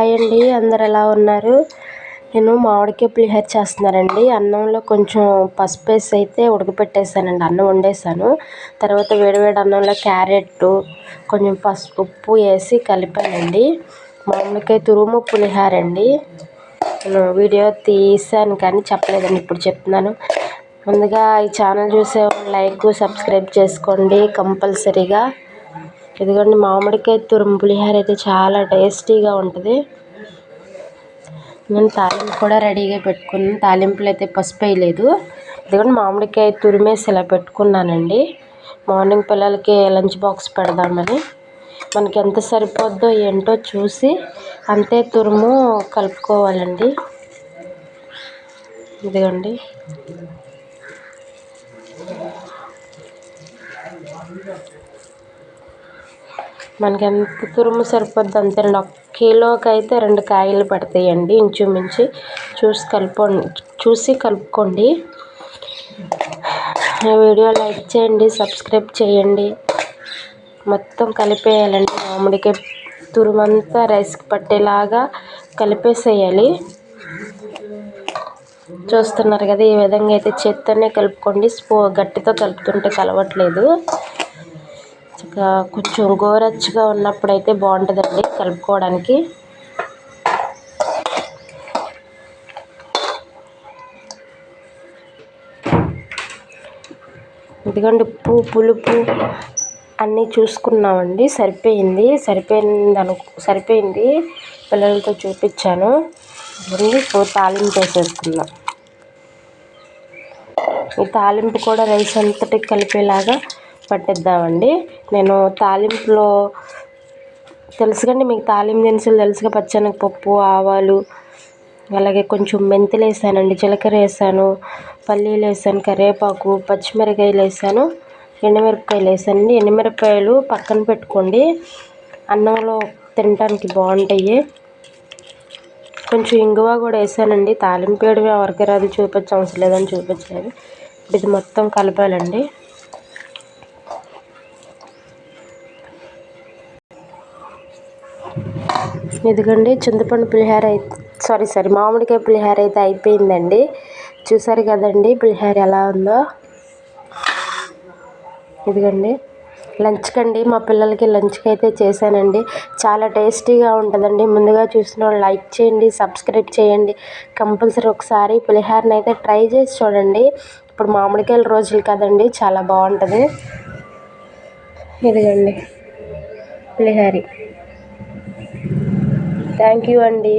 Hi అండి, అందరు ఎలా ఉన్నారు? నేను మామిడికాయ పులిహోర చేస్తున్నానండి. అన్నంలో కొంచెం పసుపు వేసి అయితే ఉడకపెట్టేసానండి, అన్నం వండేసాను. తర్వాత వేడివేడి అన్నంలో క్యారెట్ కొంచెం ఉప్పు వేసి కలిపానండి. మామిడికాయ తురుము పులిహోర అండి. నేను వీడియో తీసాను కానీ చెప్పలేదండి, ఇప్పుడు చెప్తున్నాను. ముందుగా ఈ ఛానల్ చూసే లైక్ సబ్స్క్రైబ్ చేసుకోండి కంపల్సరీగా. ఇదిగోండి మామిడికాయ తురుము పులిహోర అయితే చాలా టేస్టీగా ఉంటుంది. నేను తాలింపు కూడా రెడీగా పెట్టుకున్నాను. తాలింపులు అయితే పసుపు వేయలేదు. ఇదిగోండి మామిడికాయ తురిమేసి ఇలా పెట్టుకున్నానండి. మార్నింగ్ పిల్లలకి లంచ్ బాక్స్ పెడదామని. మనకి ఎంత సరిపోద్దో ఏంటో చూసి అంతే తురుము కలుపుకోవాలండి. ఇదిగోండి మనకి ఎంత తురుము సరిపోద్ది అంతేనండి. 1 కిలోకి అయితే 2 కాయలు పడతాయండి ఇంచుమించి. చూసి కలుపుకోండి. వీడియో లైక్ చేయండి, సబ్స్క్రైబ్ చేయండి. మొత్తం కలిపేయాలండి. మామిడికాయ తురుమంతా రైస్కి పట్టేలాగా కలిపేసేయాలి. చూస్తున్నారు కదా, ఈ విధంగా అయితే చేత్తోనే కలుపుకోండి. గట్టితో కలుపుతుంటే కలవట్లేదు. కొంచెం గోరచ్చగా ఉన్నప్పుడైతే బాగుంటుందండి కలుపుకోవడానికి. ఎందుకంటే ఉప్పు పులుపు అన్నీ చూసుకున్నామండి. సరిపోయింది. పిల్లలతో చూపించాను. తాలింపు వేసేసుకున్నాం. ఈ తాలింపు కూడా రైస్ అంతటి కలిపేలాగా పట్టిద్దామండి. నేను తాలింపులో తెలుసుకండి మీకు, తాలింపు దినుసులు తెలుసుగా, పచ్చెనగపప్పు, ఆవాలు, అలాగే కొంచెం మెంతులు వేసానండి, జీలకర్ర వేసాను, పల్లీలు వేసాను, కరివేపాకు, పచ్చిమిరకాయలు వేసాను, ఎండుమిరపకాయలు వేసానండి. ఎండుమిరపకాయలు పక్కన పెట్టుకోండి, అన్నంలో తినడానికి బాగుంటాయి. కొంచెం ఇంగువ కూడా వేసానండి. తాలింపు వేయడం ఎవరికి రాదు, చూపించవసరం లేదని చూపించలేదు. ఇది మొత్తం కలపాలండి. ఇదిగోండి చింతపండు పులిహోర మామిడికాయ పులిహోర అయితే అయిపోయిందండి. చూసారు కదండి పులిహోర ఎలా ఉందో. ఇదిగోండి లంచ్కి అండి, మా పిల్లలకి లంచ్కి అయితే చేశానండి. చాలా టేస్టీగా ఉంటుందండి. ముందుగా చూసిన వాళ్ళు లైక్ చేయండి, సబ్స్క్రైబ్ చేయండి. కంపల్సరీ ఒకసారి పులిహోరని అయితే ట్రై చేసి చూడండి. ఇప్పుడు మామిడికాయల రోజులు కదండి, చాలా బాగుంటుంది. ఇదిగోండి పులిహోర. థ్యాంక్ యూ అండి.